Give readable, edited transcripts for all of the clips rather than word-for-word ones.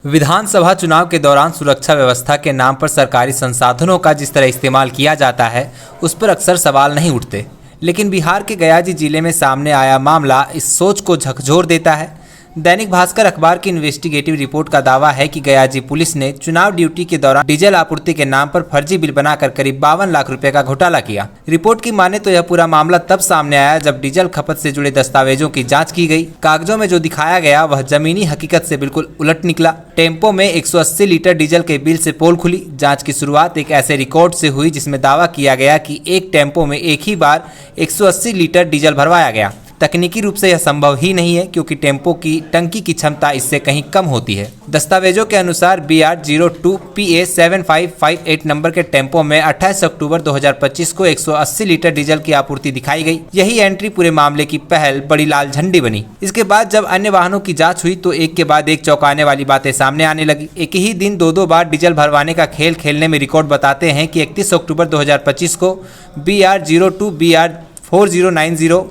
विधानसभा चुनाव के दौरान सुरक्षा व्यवस्था के नाम पर सरकारी संसाधनों का जिस तरह इस्तेमाल किया जाता है उस पर अक्सर सवाल नहीं उठते, लेकिन बिहार के गयाजी जिले में सामने आया मामला इस सोच को झकझोर देता है। दैनिक भास्कर अखबार की इन्वेस्टिगेटिव रिपोर्ट का दावा है कि गयाजी पुलिस ने चुनाव ड्यूटी के दौरान डीजल आपूर्ति के नाम पर फर्जी बिल बनाकर करीब 52 लाख रुपए का घोटाला किया। रिपोर्ट की माने तो यह पूरा मामला तब सामने आया जब डीजल खपत से जुड़े दस्तावेजों की जांच की गई। कागजों में जो दिखाया गया वह जमीनी हकीकत से बिल्कुल उलट निकला। टेम्पो में 180 लीटर डीजल के बिल से पोल खुली। जांच की शुरुआत एक ऐसे रिकॉर्ड से हुई जिसमें दावा किया गया कि एक टेम्पो में एक ही बार 180 लीटर डीजल भरवाया गया। तकनीकी रूप से यह संभव ही नहीं है क्योंकि टेम्पो की टंकी की क्षमता इससे कहीं कम होती है। दस्तावेजों के अनुसार BR02PA7558 नंबर के टेम्पो में 28 अक्टूबर 2025 को 180 लीटर डीजल की आपूर्ति दिखाई गई। यही एंट्री पूरे मामले की पहल बड़ी लाल झंडी बनी। इसके बाद जब अन्य वाहनों की जांच हुई तो एक के बाद एक चौंकाने वाली बातें सामने आने लगी। एक ही दिन दो बार डीजल भरवाने का खेल खेलने में रिकॉर्ड बताते हैं कि 31 अक्टूबर 2025 को BR02BR4090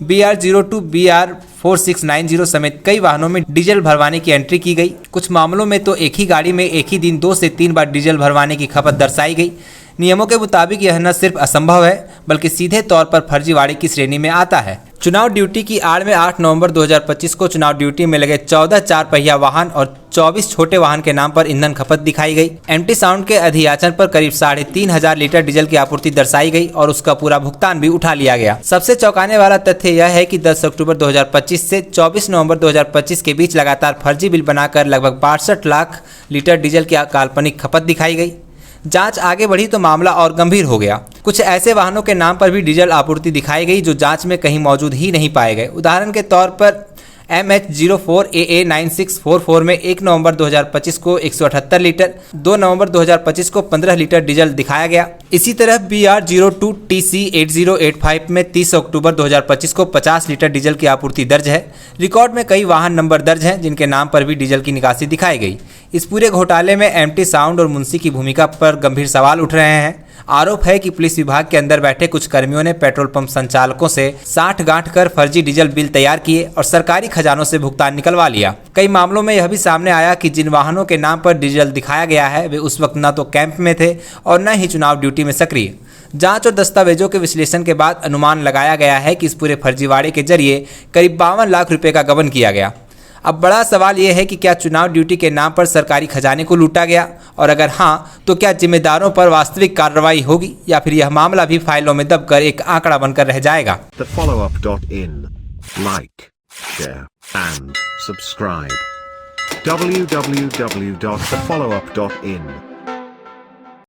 BR02 BR4690 समेत कई वाहनों में डीजल भरवाने की एंट्री की गई। कुछ मामलों में तो एक ही गाड़ी में एक ही दिन 2 से 3 बार डीजल भरवाने की खपत दर्शाई गई। नियमों के मुताबिक यह न सिर्फ असंभव है बल्कि सीधे तौर पर फर्जीवाड़े की श्रेणी में आता है। चुनाव ड्यूटी की आड़ में 8 नवंबर 2025 को चुनाव ड्यूटी में लगे 14 चार पहिया वाहन और 24 छोटे वाहन के नाम पर ईंधन खपत दिखाई गई। एमटी साउंड के अधियाचन पर करीब 3500 लीटर डीजल की आपूर्ति दर्शाई गई और उसका पूरा भुगतान भी उठा लिया गया। सबसे चौंकाने वाला तथ्य यह है कि 10 अक्टूबर 2025 से 24 नवंबर 2025 के बीच लगातार फर्जी बिल बनाकर लगभग 62 लाख लीटर डीजल की काल्पनिक खपत दिखाई गई। जांच आगे बढ़ी तो मामला और गंभीर हो गया। कुछ ऐसे वाहनों के नाम पर भी डीजल आपूर्ति दिखाई गई जो जांच में कहीं मौजूद ही नहीं पाए गए। उदाहरण के तौर पर MH04AA9644 में 1 नवंबर 2025 को 178 लीटर, 2 नवंबर 2025 को 15 लीटर डीजल दिखाया गया। इसी तरह BR02TC8085 में 30 अक्टूबर 2025 को 50 लीटर डीजल की आपूर्ति दर्ज है। रिकॉर्ड में कई वाहन नंबर दर्ज हैं जिनके नाम पर भी डीजल की निकासी दिखाई गई। इस पूरे घोटाले में एमटी साउंड और मुंशी की भूमिका पर गंभीर सवाल उठ रहे हैं। आरोप है कि पुलिस विभाग के अंदर बैठे कुछ कर्मियों ने पेट्रोल पंप संचालकों से साठ गांठ कर फर्जी डीजल बिल तैयार किए और सरकारी खजानों से भुगतान निकलवा लिया। कई मामलों में यह भी सामने आया कि जिन वाहनों के नाम पर डीजल दिखाया गया है वे उस वक्त न तो कैंप में थे और न ही चुनाव ड्यूटी में सक्रिय। जांच और दस्तावेजों के विश्लेषण के बाद अनुमान लगाया गया है कि इस पूरे फर्जीवाड़े के जरिए करीब 52 लाख रुपए का गबन किया गया। अब बड़ा सवाल यह है कि क्या चुनाव ड्यूटी के नाम पर सरकारी खजाने को लूटा गया, और अगर हाँ तो क्या जिम्मेदारों पर वास्तविक कार्रवाई होगी या फिर यह मामला भी फाइलों में दबकर एक आंकड़ा बनकर रह जाएगा। TheFollowUp.in Like, share and subscribe. www.thefollowup.in